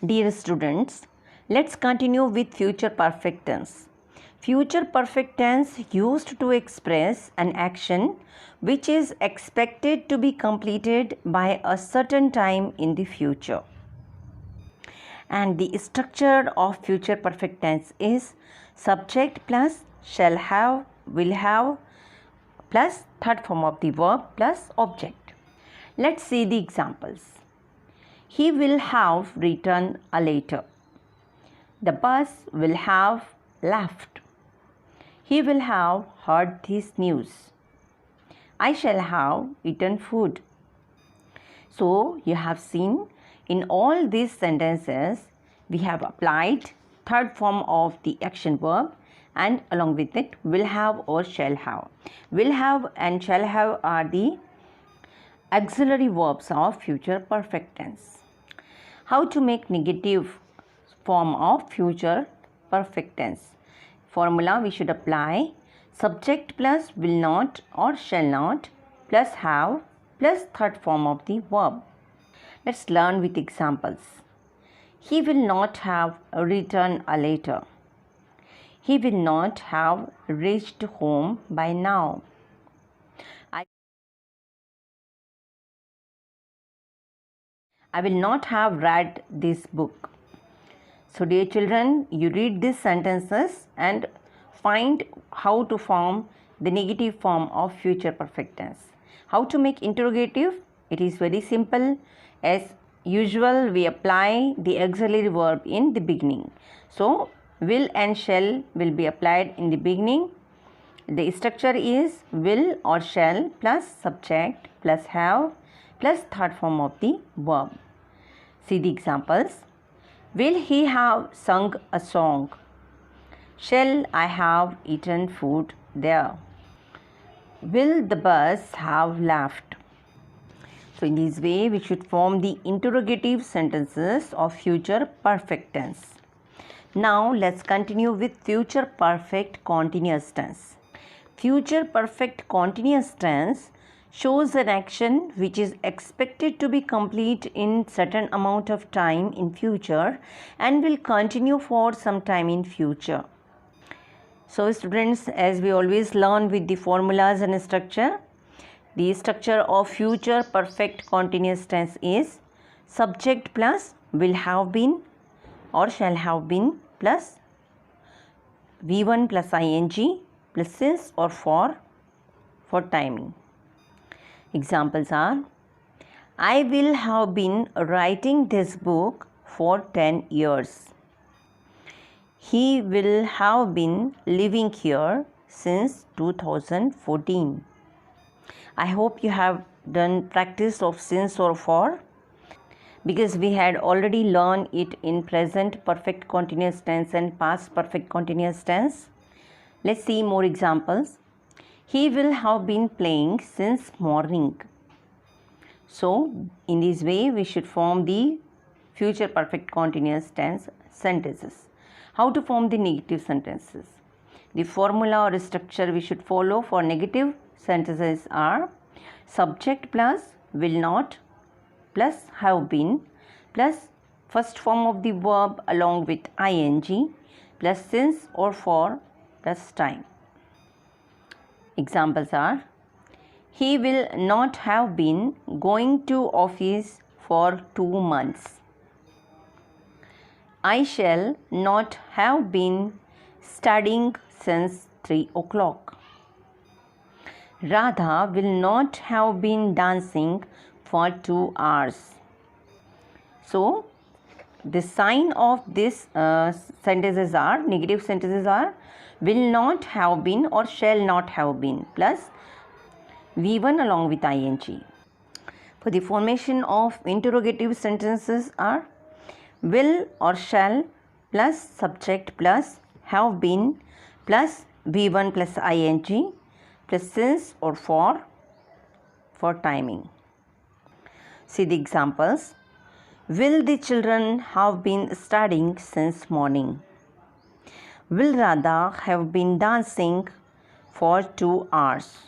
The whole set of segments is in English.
Dear students, let's continue with future perfect tense. Future perfect tense used to express an action which is expected to be completed by a certain time in the future. And the structure of future perfect tense is subject plus shall have, will have plus third form of the verb plus object. Let's see the examples. He will have written a letter. The bus will have left. He will have heard this news. I shall have eaten food. So you have seen in all these sentences we have applied third form of the action verb and along with it will have or shall have. Will have and shall have are the auxiliary verbs of future perfect tense. How to make negative form of future perfect tense? Formula we should apply subject plus will not or shall not plus have plus third form of the verb. Let's learn with examples. He will not have written a letter. He will not have reached home by now. I will not have read this book. So dear children, you read these sentences and find how to form the negative form of future perfect tense. How to make interrogative? It is very simple. As usual, we apply the auxiliary verb in the beginning. So will and shall will be applied in the beginning. The structure is will or shall plus subject plus have plus third form of the verb. See the examples. Will he have sung a song? Shall I have eaten food there? Will the bus have left? So in this way we should form the interrogative sentences of future perfect tense. Now let's continue with future perfect continuous tense. Future perfect continuous tense shows an action which is expected to be complete in certain amount of time in future and will continue for some time in future. So students, as we always learn with the formulas and structure, the structure of future perfect continuous tense is subject plus will have been or shall have been plus V1 plus ing plus since or for timing. Examples are, I will have been writing this book for 10 years. He will have been living here since 2014. I hope you have done practice of since or for, because we had already learned it in present perfect continuous tense and past perfect continuous tense. Let's see more examples. He will have been playing since morning. So in this way we should form the future perfect continuous tense sentences. How to form the negative sentences? The formula or structure we should follow for negative sentences are subject plus will not plus have been plus first form of the verb along with ing plus since or for plus time. Examples are, he will not have been going to office for 2 months. I shall not have been studying since 3 o'clock. Radha will not have been dancing for 2 hours. So the sign of these sentences are, negative sentences are, will not have been or shall not have been plus V1 along with ing. For the formation of interrogative sentences are will or shall plus subject plus have been plus V1 plus ing plus since or for timing. See the examples. Will the children have been studying since morning? Will Radha have been dancing for 2 hours?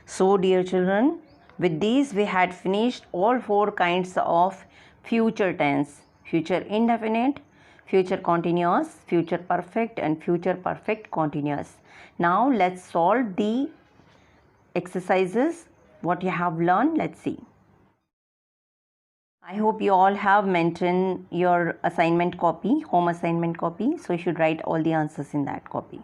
So dear children, with these we had finished all 4 kinds of future tense. future indefinite, future continuous, future perfect, and future perfect continuous. Now let's solve the exercises what you have learned. Let's see. I hope you all have mentioned your assignment copy, home assignment copy, so you should write all the answers in that copy.